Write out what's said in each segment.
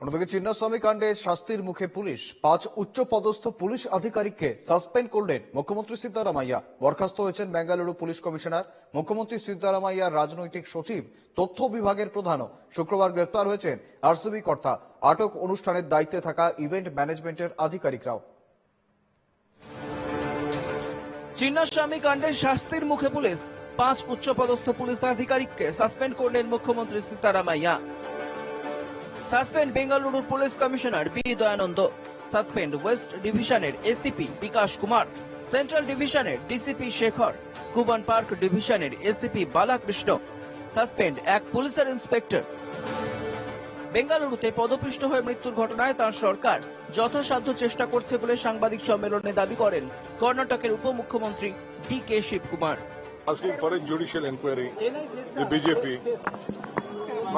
অন্যদিকে চিন্নাস্বামী কাণ্ডে শাস্তির মুখে পুলিশ 5 উচ্চপদস্থ পুলিশ আধিকারিককে সাসপেন্ড করলেন মুখ্যমন্ত্রী সিদ্দারামাইয়া। বরখাস্ত হয়েছেন বেঙ্গালুরু পুলিশ কমিশনার। মুখ্যমন্ত্রী সিদ্দারামাইয়ার রাজনৈতিক সচিব, তথ্য বিভাগের প্রধানও শুক্রবার গ্রেপ্তার হয়েছেন আরসিবি কর্তা। আটক অনুষ্ঠানের দায়িত্বে থাকা ইভেন্ট ম্যানেজমেন্টের আধিকারিকরাও। চিন্নাস্বামী কাণ্ডে শাস্তির মুখে পুলিশ 5 উচ্চপদস্থ পুলিশ আধিকারিককে সাসপেন্ড করলেন মুখ্যমন্ত্রী সিদ্দারামাইয়া। সাসপেন্ড বেঙ্গালুরুর police commissioner B Dayanand, suspend west ডিভিশনের এসিপি বিকাশ কুমার, সেন্ট্রাল ডিভিশনের ডিসিপি শেখর, কুবন পার্ক ডিভিশনের এসিপি বালাকৃষ্ণ, সাসপেন্ড এক পুলিশের ইন্সপেক্টর। বেঙ্গালুরুতে পদপিষ্ট হয়ে মৃত্যুর ঘটনায় তার সরকার যথাসাধ্য চেষ্টা করছে বলে সাংবাদিক সম্মেলনে দাবি করেন কর্ণাটকের উপমুখ্যমন্ত্রী D K Shivakumar. Asking for a judicial inquiry, the BJP.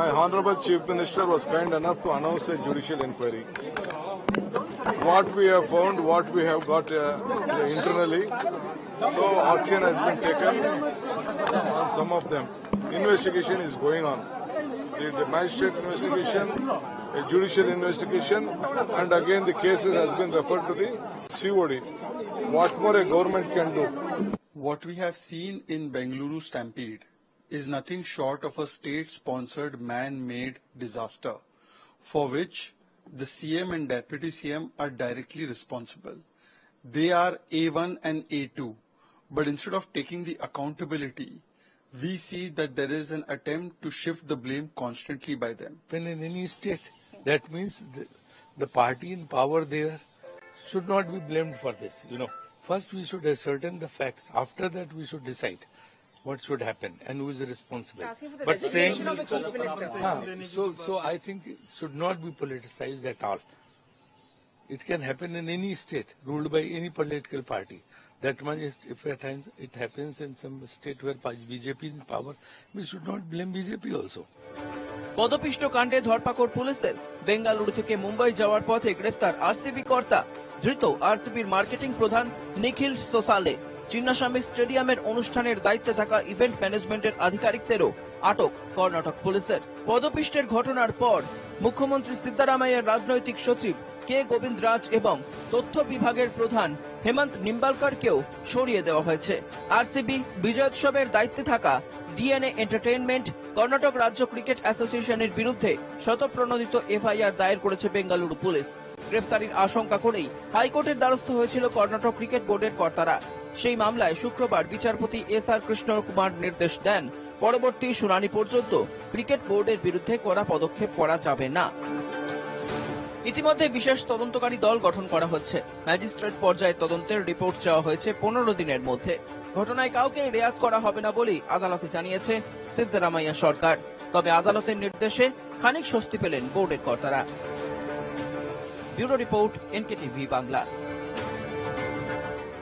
My Honorable Chief Minister was kind enough to announce a judicial inquiry. What we have found, what we have got internally, so action has been taken on some of them. Investigation is going on. The magistrate investigation, a judicial investigation, and again the cases has been referred to the COD. What more a government can do? What we have seen in Bengaluru Stampede is nothing short of a state-sponsored man-made disaster for which the CM and Deputy CM are directly responsible. They are A1 and A2, but instead of taking the accountability, we see that there is an attempt to shift the blame constantly by them. When in any state, that means the party in power there should not be blamed for this, First, we should ascertain the facts. After that, we should decide what should happen and who is responsible. But saying, so I think it should not be politicized at all. It can happen in any state ruled by any political party. That much, if at times it happens in some state where BJP is in power, we should not blame BJP also. পদপিষ্ট কাণ্ডে ধরপাকড় পুলিশের। বেঙ্গালুরু থেকে মুম্বাই যাওয়ার পথে গ্রেফতার RCB কর্তা। ধৃত আরসিবির marketing প্রধান নিখিল সোসালে। চিন্নাস্বামী স্টেডিয়ামের অনুষ্ঠানের দায়িত্বে থাকা ইভেন্ট ম্যানেজমেন্টের আধিকারিকদেরও আটক কর্ণাটক পুলিশের। পদপিষ্টের ঘটনার পর মুখ্যমন্ত্রী সিদ্দারামাইয়ার রাজনৈতিক সচিব কে গোবিন্দ রাজ এবং তথ্য বিভাগের প্রধান হেমন্ত নিম্বালকরকেও সরিয়ে দেওয়া হয়েছে। আরসিবি বিজয়োৎসবের দায়িত্বে থাকা ডিএনএ এন্টারটেইনমেন্ট কর্ণাটক রাজ্য ক্রিকেট অ্যাসোসিয়েশনের বিরুদ্ধে শতপ্রণোদিত এফআইআর দায়ের করেছে বেঙ্গালুরু পুলিশ। গ্রেফতারির আশঙ্কা করেই হাইকোর্টের দ্বারস্থ হয়েছিল কর্ণাটক ক্রিকেট বোর্ডের কর্তারা। সেই মামলায় শুক্রবার বিচারপতি এস.আর. কৃষ্ণ কুমার নির্দেশ দেন, পরবর্তী শুনানি পর্যন্ত ক্রিকেট বোর্ডের বিরুদ্ধে কড়া পদক্ষেপ করা যাবে না। ইতিমধ্যে বিশেষ তদন্তকারী দল গঠন করা হচ্ছে। ম্যাজিস্ট্রেট পর্যায়ে তদন্তের রিপোর্ট চাওয়া হয়েছে 15 দিনের মধ্যে। ঘটনায় কাউকে রেয়াত করা হবে না বলেই আদালতে জানিয়েছে সিদ্দারামাইয়া সরকার। তবে আদালতের নির্দেশে খানিক স্বস্তি পেলেন বোর্ডের কর্তারা। Bureau report, NKTV Bangla.